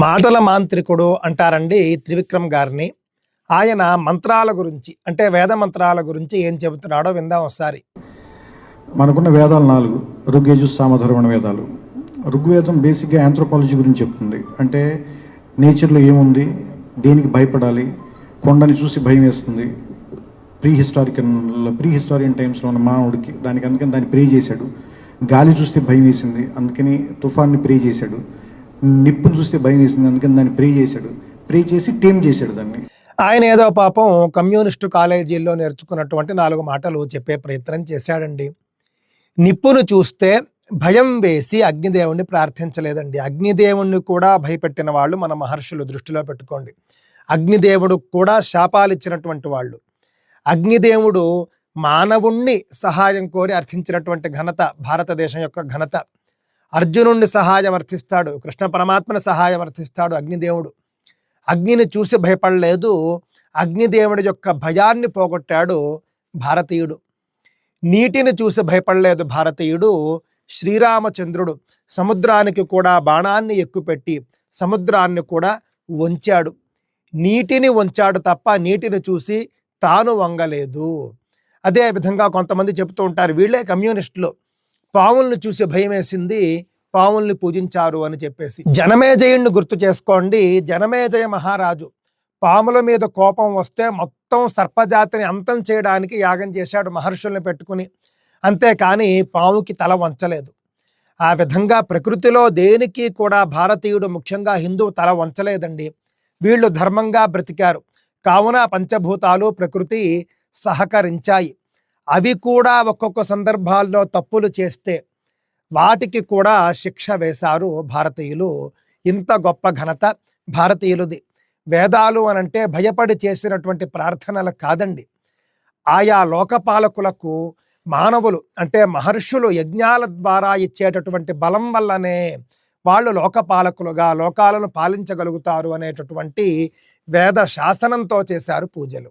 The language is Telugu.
మాటల మాంత్రికుడు అంటారండి త్రివిక్రమ్ గారిని. ఆయన మంత్రాల గురించి అంటే వేద మంత్రాల గురించి ఏం చెబుతున్నాడో విందాం ఒకసారి. మనకున్న వేదాలు 4: ఋగ్యజు సామధర్వణ వేదాలు. ఋగ్వేదం బేసిక్గా ఆంథ్రోపాలజీ గురించి చెప్తుంది. అంటే నేచర్లో ఏముంది, దేనికి భయపడాలి, కొండని చూసి భయం వేస్తుంది. ప్రీహిస్టారియన్ టైమ్స్లో ఉన్న మానవుడికి అందుకని దాన్ని ప్రే చేశాడు. గాలి చూస్తే భయం వేసింది, అందుకని తుఫాన్ని ప్రే చేశాడు. నిప్పును చూస్తే భయం వేసింది, అందుకని దాన్ని ప్రే చేసి టేమ్ చేశాడు దాన్ని. ఆయన ఏదో పాపం కమ్యూనిస్టు కాలేజీల్లో నేర్చుకున్నటువంటి 4 మాటలు చెప్పే ప్రయత్నం చేశాడండి. నిప్పును చూస్తే భయం వేసి అగ్నిదేవుణ్ణి ప్రార్థించలేదండి. అగ్నిదేవుణ్ణి కూడా భయపెట్టిన వాళ్ళు మన మహర్షులు, దృష్టిలో పెట్టుకోండి. అగ్నిదేవుడు కూడా శాపాలు ఇచ్చినటువంటి వాళ్ళు. అగ్నిదేవుడు మానవుణ్ణి సహాయం కోరి అర్థించినటువంటి ఘనత భారతదేశం యొక్క ఘనత. అర్జునుణ్ణి సహాయం అర్థిస్తాడు, కృష్ణ పరమాత్మని సహాయం అర్థిస్తాడు అగ్నిదేవుడు. అగ్నిని చూసి భయపడలేదు, అగ్నిదేవుడి యొక్క భయాన్ని పోగొట్టాడు భారతీయుడు. నీటిని చూసి భయపడలేదు భారతీయుడు, శ్రీరామచంద్రుడు సముద్రానికి కూడా బాణాన్ని ఎక్కుపెట్టి సముద్రాన్ని కూడా వంచాడు. నీటిని వంచాడు తప్ప నీటిని చూసి తాను వంగలేదు. అదే విధంగా కొంతమంది చెబుతూ ఉంటారు, వీళ్ళే కమ్యూనిస్టులు, పాములను చూసి భయం వేసింది, పాముల్ని పూజించారు అని చెప్పేసి. జనమేజయుణ్ణి గుర్తు చేసుకోండి. జనమేజయ మహారాజు పాముల మీద కోపం వస్తే మొత్తం సర్పజాతిని అంతం చేయడానికి యాగం చేశాడు మహర్షుల్ని పెట్టుకుని. అంతేకాని పాముకి తల వంచలేదు. ఆ విధంగా ప్రకృతిలో దేనికి కూడా భారతీయుడు, ముఖ్యంగా హిందువు తల వంచలేదండి. వీళ్ళు ధర్మంగా బ్రతికారు కావున పంచభూతాలు ప్రకృతి సహకరించాయి. అవి కూడా ఒక్కొక్క సందర్భాల్లో తప్పులు చేస్తే వాటికి కూడా శిక్ష వేశారు భారతీయులు. ఇంత గొప్ప ఘనత భారతీయులది. వేదాలు అనంటే భయపడి చేసినటువంటి ప్రార్థనలు కాదండి. ఆయా లోకపాలకులకు మానవులు అంటే మహర్షులు యజ్ఞాల ద్వారా ఇచ్చేటటువంటి బలం వల్లనే వాళ్ళు లోకపాలకులుగా లోకాలను పాలించగలుగుతారు అనేటటువంటి వేద శాసనంతో చేశారు పూజలు.